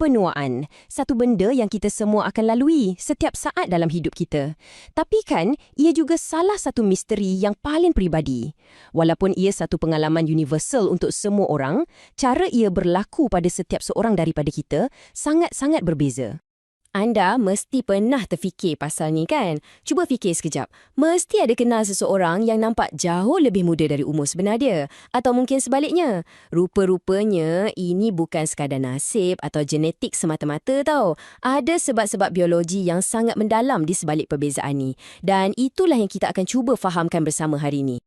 penuaan. Satu benda yang kita semua akan lalui setiap saat dalam hidup kita. Tapi kan, ia juga salah satu misteri yang paling peribadi. Walaupun ia satu pengalaman universal untuk semua orang, cara ia berlaku pada setiap seorang daripada kita sangat-sangat berbeza. Anda mesti pernah terfikir pasal ni kan? Cuba fikir sekejap. Mesti ada kenal seseorang yang nampak jauh lebih muda dari umur sebenar dia. Atau mungkin sebaliknya. Rupa-rupanya ini bukan sekadar nasib atau genetik semata-mata tau. Ada sebab-sebab biologi yang sangat mendalam di sebalik perbezaan ni. Dan itulah yang kita akan cuba fahamkan bersama hari ini.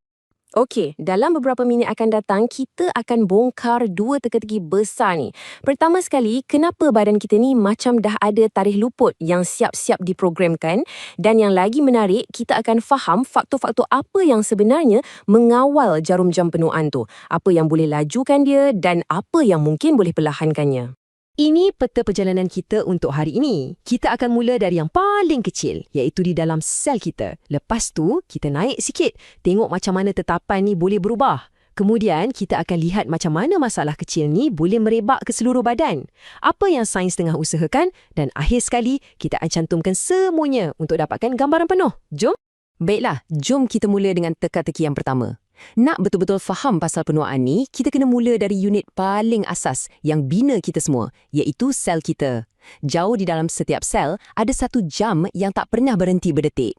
Okey, dalam beberapa minit akan datang, kita akan bongkar dua teka-teki besar ni. Pertama sekali, kenapa badan kita ni macam dah ada tarikh luput yang siap-siap diprogramkan? Dan yang lagi menarik, kita akan faham faktor-faktor apa yang sebenarnya mengawal jarum jam penuaan tu. Apa yang boleh lajukan dia dan apa yang mungkin boleh perlahankannya. Ini peta perjalanan kita untuk hari ini. Kita akan mula dari yang paling kecil, iaitu di dalam sel kita. Lepas tu, kita naik sikit. Tengok macam mana tetapan ni boleh berubah. Kemudian, kita akan lihat macam mana masalah kecil ni boleh merebak ke seluruh badan. Apa yang sains tengah usahakan. Dan akhir sekali, kita akan cantumkan semuanya untuk dapatkan gambaran penuh. Jom? Baiklah, jom kita mula dengan teka-teki yang pertama. Nak betul-betul faham pasal penuaan ni, kita kena mula dari unit paling asas yang bina kita semua, iaitu sel kita. Jauh di dalam setiap sel, ada satu jam yang tak pernah berhenti berdetik.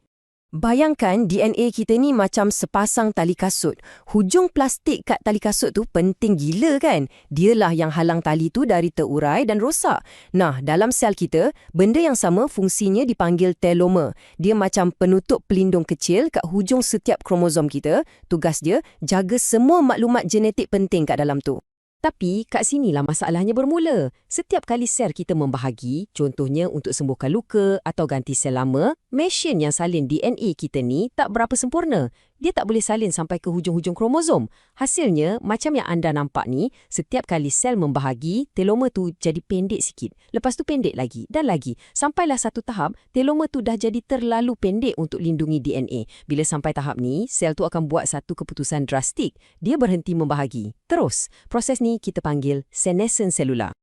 Bayangkan DNA kita ni macam sepasang tali kasut. Hujung plastik kat tali kasut tu penting gila kan? Dialah yang halang tali tu dari terurai dan rosak. Nah, dalam sel kita, benda yang sama fungsinya dipanggil teloma. Dia macam penutup pelindung kecil kat hujung setiap kromosom kita. Tugas dia, jaga semua maklumat genetik penting kat dalam tu. Tapi kat sinilah masalahnya bermula. Setiap kali sel kita membahagi, contohnya untuk sembuhkan luka atau ganti sel lama, mesin yang salin DNA kita ni tak berapa sempurna. Dia tak boleh salin sampai ke hujung-hujung kromosom. Hasilnya, macam yang anda nampak ni, setiap kali sel membahagi, teloma tu jadi pendek sikit. Lepas tu pendek lagi dan lagi. Sampailah satu tahap, teloma tu dah jadi terlalu pendek untuk lindungi DNA. Bila sampai tahap ni, sel tu akan buat satu keputusan drastik. Dia berhenti membahagi. Terus, proses ni kita panggil senescence selular.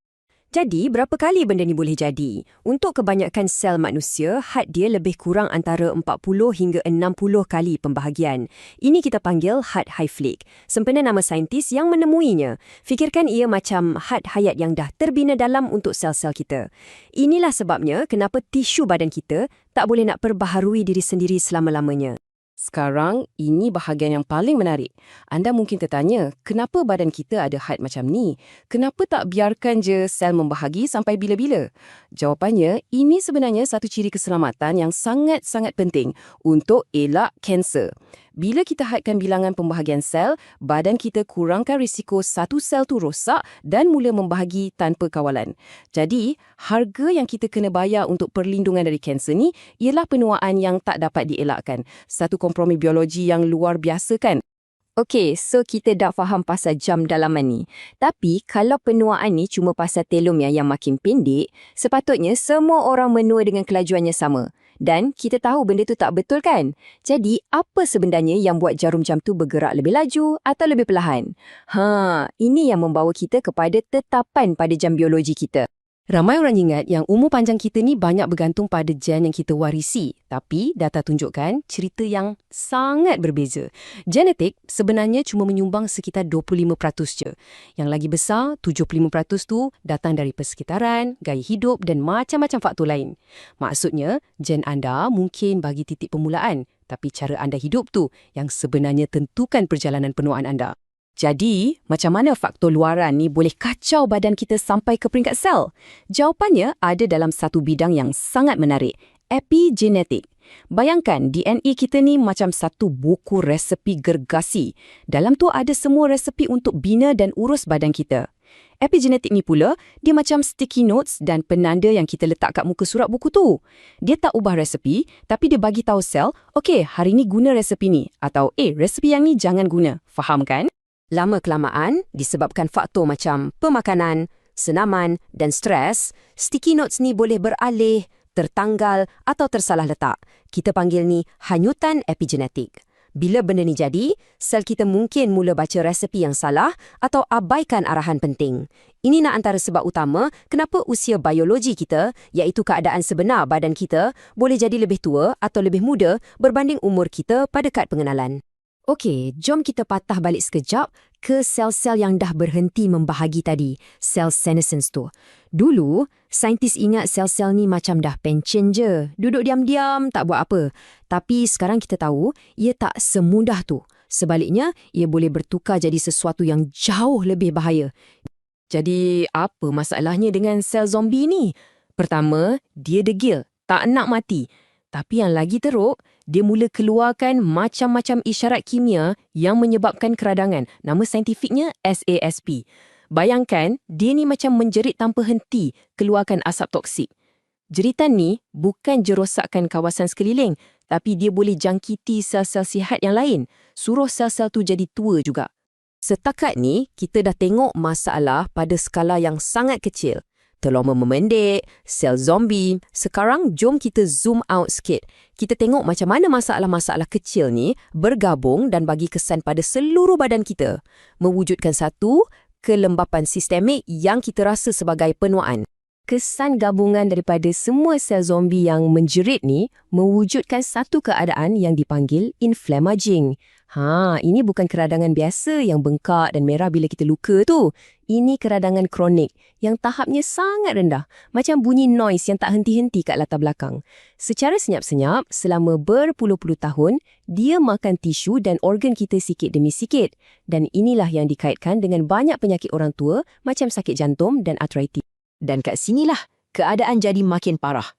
Jadi, berapa kali benda ni boleh jadi? Untuk kebanyakan sel manusia, had dia lebih kurang antara 40 hingga 60 kali pembahagian. Ini kita panggil had Hayflick. Sempena nama saintis yang menemuinya. Fikirkan ia macam had hayat yang dah terbina dalam untuk sel-sel kita. Inilah sebabnya kenapa tisu badan kita tak boleh nak perbaharui diri sendiri selama-lamanya. Sekarang, ini bahagian yang paling menarik. Anda mungkin tertanya, kenapa badan kita ada had macam ni? Kenapa tak biarkan je sel membahagi sampai bila-bila? Jawapannya, ini sebenarnya satu ciri keselamatan yang sangat-sangat penting untuk elak kanser. Bila kita hadkan bilangan pembahagian sel, badan kita kurangkan risiko satu sel tu rosak dan mula membahagi tanpa kawalan. Jadi, harga yang kita kena bayar untuk perlindungan dari kanser ni ialah penuaan yang tak dapat dielakkan. Satu kompromi biologi yang luar biasa kan? Okey, so kita dah faham pasal jam dalaman ni. Tapi kalau penuaan ni cuma pasal telomere yang makin pendek, sepatutnya semua orang menua dengan kelajuannya sama. Dan kita tahu benda tu tak betul kan? Jadi, apa sebenarnya yang buat jarum jam tu bergerak lebih laju atau lebih perlahan? Ini yang membawa kita kepada tetapan pada jam biologi kita. Ramai orang ingat yang umur panjang kita ni banyak bergantung pada gen yang kita warisi. Tapi data tunjukkan cerita yang sangat berbeza. Genetik sebenarnya cuma menyumbang sekitar 25% je. Yang lagi besar, 75% tu datang dari persekitaran, gaya hidup dan macam-macam faktor lain. Maksudnya, gen anda mungkin bagi titik permulaan. Tapi cara anda hidup tu yang sebenarnya tentukan perjalanan penuaan anda. Jadi, macam mana faktor luaran ni boleh kacau badan kita sampai ke peringkat sel? Jawapannya ada dalam satu bidang yang sangat menarik, epigenetik. Bayangkan DNA kita ni macam satu buku resepi gergasi. Dalam tu ada semua resepi untuk bina dan urus badan kita. Epigenetik ni pula, dia macam sticky notes dan penanda yang kita letak kat muka surat buku tu. Dia tak ubah resepi, tapi dia bagi tahu sel, okey, hari ni guna resepi ni. Atau, resepi yang ni jangan guna. Faham kan? Lama-kelamaan, disebabkan faktor macam pemakanan, senaman dan stres, sticky notes ni boleh beralih, tertanggal atau tersalah letak. Kita panggil ni hanyutan epigenetik. Bila benda ni jadi, sel kita mungkin mula baca resepi yang salah atau abaikan arahan penting. Ini nak antara sebab utama kenapa usia biologi kita, iaitu keadaan sebenar badan kita, boleh jadi lebih tua atau lebih muda berbanding umur kita pada kad pengenalan. Okey, jom kita patah balik sekejap ke sel-sel yang dah berhenti membahagi tadi, sel senescence tu. Dulu, saintis ingat sel-sel ni macam dah pencen je, duduk diam-diam, tak buat apa. Tapi sekarang kita tahu, ia tak semudah tu. Sebaliknya, ia boleh bertukar jadi sesuatu yang jauh lebih bahaya. Jadi, apa masalahnya dengan sel zombie ni? Pertama, dia degil, tak nak mati. Tapi yang lagi teruk, dia mula keluarkan macam-macam isyarat kimia yang menyebabkan keradangan. Nama saintifiknya SASP. Bayangkan, dia ni macam menjerit tanpa henti, keluarkan asap toksik. Jeritan ni bukan je rosakkan kawasan sekeliling, tapi dia boleh jangkiti sel-sel sihat yang lain, suruh sel-sel tu jadi tua juga. Setakat ni, kita dah tengok masalah pada skala yang sangat kecil. Teloma memendek, sel zombie. Sekarang jom kita zoom out sikit. Kita tengok macam mana masalah-masalah kecil ni bergabung dan bagi kesan pada seluruh badan kita. Mewujudkan satu kelembapan sistemik yang kita rasa sebagai penuaan. Kesan gabungan daripada semua sel zombie yang menjerit ni mewujudkan satu keadaan yang dipanggil inflammaging. Ini bukan keradangan biasa yang bengkak dan merah bila kita luka tu. Ini keradangan kronik yang tahapnya sangat rendah, macam bunyi noise yang tak henti-henti kat latar belakang. Secara senyap-senyap, selama berpuluh-puluh tahun, dia makan tisu dan organ kita sikit demi sikit. Dan inilah yang dikaitkan dengan banyak penyakit orang tua macam sakit jantung dan artritis. Dan kat sinilah keadaan jadi makin parah.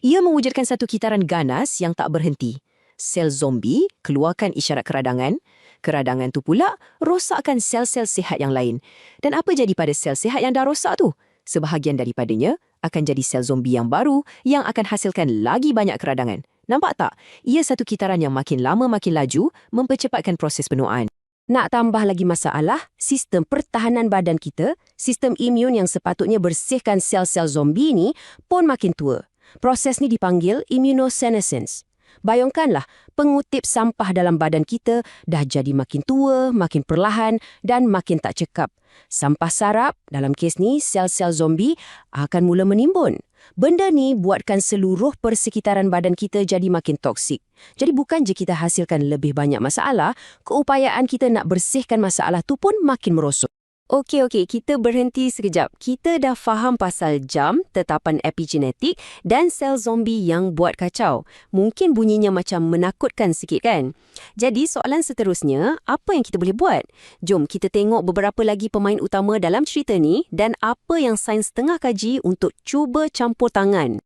Ia mewujudkan satu kitaran ganas yang tak berhenti. Sel zombie keluarkan isyarat keradangan. Keradangan tu pula rosakkan sel-sel sihat yang lain. Dan apa jadi pada sel sihat yang dah rosak tu? Sebahagian daripadanya akan jadi sel zombie yang baru yang akan hasilkan lagi banyak keradangan. Nampak tak? Ia satu kitaran yang makin lama makin laju mempercepatkan proses penuaan. Nak tambah lagi masalah, sistem pertahanan badan kita, sistem imun yang sepatutnya bersihkan sel-sel zombie ni pun makin tua. Proses ni dipanggil immunosenescence. Bayangkanlah, pengutip sampah dalam badan kita dah jadi makin tua, makin perlahan dan makin tak cekap. Sampah sarap, dalam kes ni sel-sel zombie, akan mula menimbun. Benda ni buatkan seluruh persekitaran badan kita jadi makin toksik. Jadi bukan je kita hasilkan lebih banyak masalah, keupayaan kita nak bersihkan masalah tu pun makin merosot. Okey, kita berhenti sekejap. Kita dah faham pasal jam, tetapan epigenetik dan sel zombie yang buat kacau. Mungkin bunyinya macam menakutkan sikit kan? Jadi soalan seterusnya, apa yang kita boleh buat? Jom kita tengok beberapa lagi pemain utama dalam cerita ni dan apa yang sains tengah kaji untuk cuba campur tangan.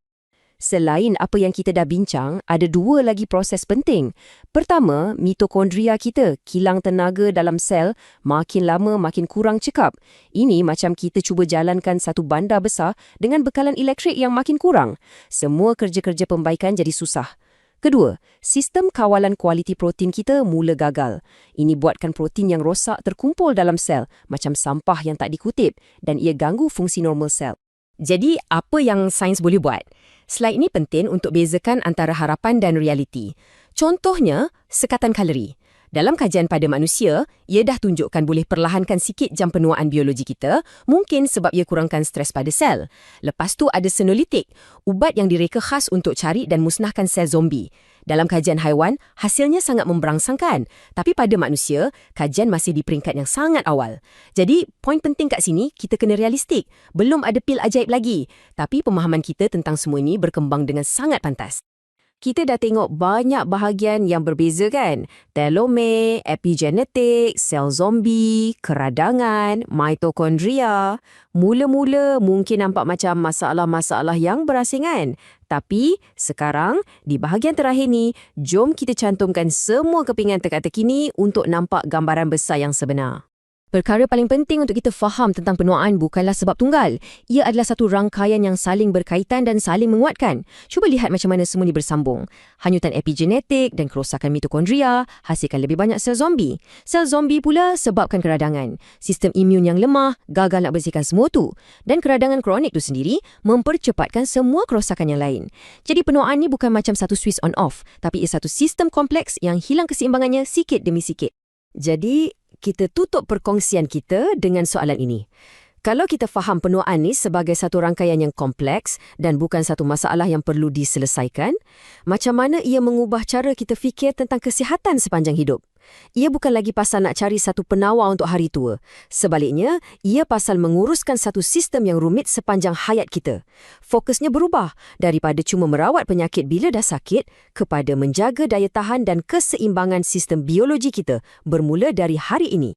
Selain apa yang kita dah bincang, ada dua lagi proses penting. Pertama, mitokondria kita, kilang tenaga dalam sel, makin lama makin kurang cekap. Ini macam kita cuba jalankan satu bandar besar dengan bekalan elektrik yang makin kurang. Semua kerja-kerja pembaikan jadi susah. Kedua, sistem kawalan kualiti protein kita mula gagal. Ini buatkan protein yang rosak terkumpul dalam sel, macam sampah yang tak dikutip, dan ia ganggu fungsi normal sel. Jadi, apa yang sains boleh buat? Slide ini penting untuk bezakan antara harapan dan realiti. Contohnya, sekatan kalori. Dalam kajian pada manusia, ia dah tunjukkan boleh perlahankan sikit jam penuaan biologi kita, mungkin sebab ia kurangkan stres pada sel. Lepas tu ada senolitik, ubat yang direka khas untuk cari dan musnahkan sel zombie. Dalam kajian haiwan, hasilnya sangat memberangsangkan. Tapi pada manusia, kajian masih di peringkat yang sangat awal. Jadi, poin penting kat sini, kita kena realistik. Belum ada pil ajaib lagi. Tapi pemahaman kita tentang semua ini berkembang dengan sangat pantas. Kita dah tengok banyak bahagian yang berbeza kan? Telomere, epigenetik, sel zombie, keradangan, mitokondria. Mula-mula mungkin nampak macam masalah-masalah yang berasingan. Tapi sekarang, di bahagian terakhir ni, jom kita cantumkan semua kepingan teka-teki ni untuk nampak gambaran besar yang sebenar. Perkara paling penting untuk kita faham tentang penuaan bukanlah sebab tunggal. Ia adalah satu rangkaian yang saling berkaitan dan saling menguatkan. Cuba lihat macam mana semua ini bersambung. Hanyutan epigenetik dan kerosakan mitokondria hasilkan lebih banyak sel zombie. Sel zombie pula sebabkan keradangan. Sistem imun yang lemah gagal nak bersihkan semua tu. Dan keradangan kronik tu sendiri mempercepatkan semua kerosakan yang lain. Jadi penuaan ni bukan macam satu switch on off, tapi ia satu sistem kompleks yang hilang keseimbangannya sikit demi sikit. Jadi, kita tutup perkongsian kita dengan soalan ini. Kalau kita faham penuaan ni sebagai satu rangkaian yang kompleks dan bukan satu masalah yang perlu diselesaikan, macam mana ia mengubah cara kita fikir tentang kesihatan sepanjang hidup? Ia bukan lagi pasal nak cari satu penawar untuk hari tua. Sebaliknya, ia pasal menguruskan satu sistem yang rumit sepanjang hayat kita. Fokusnya berubah daripada cuma merawat penyakit bila dah sakit kepada menjaga daya tahan dan keseimbangan sistem biologi kita bermula dari hari ini.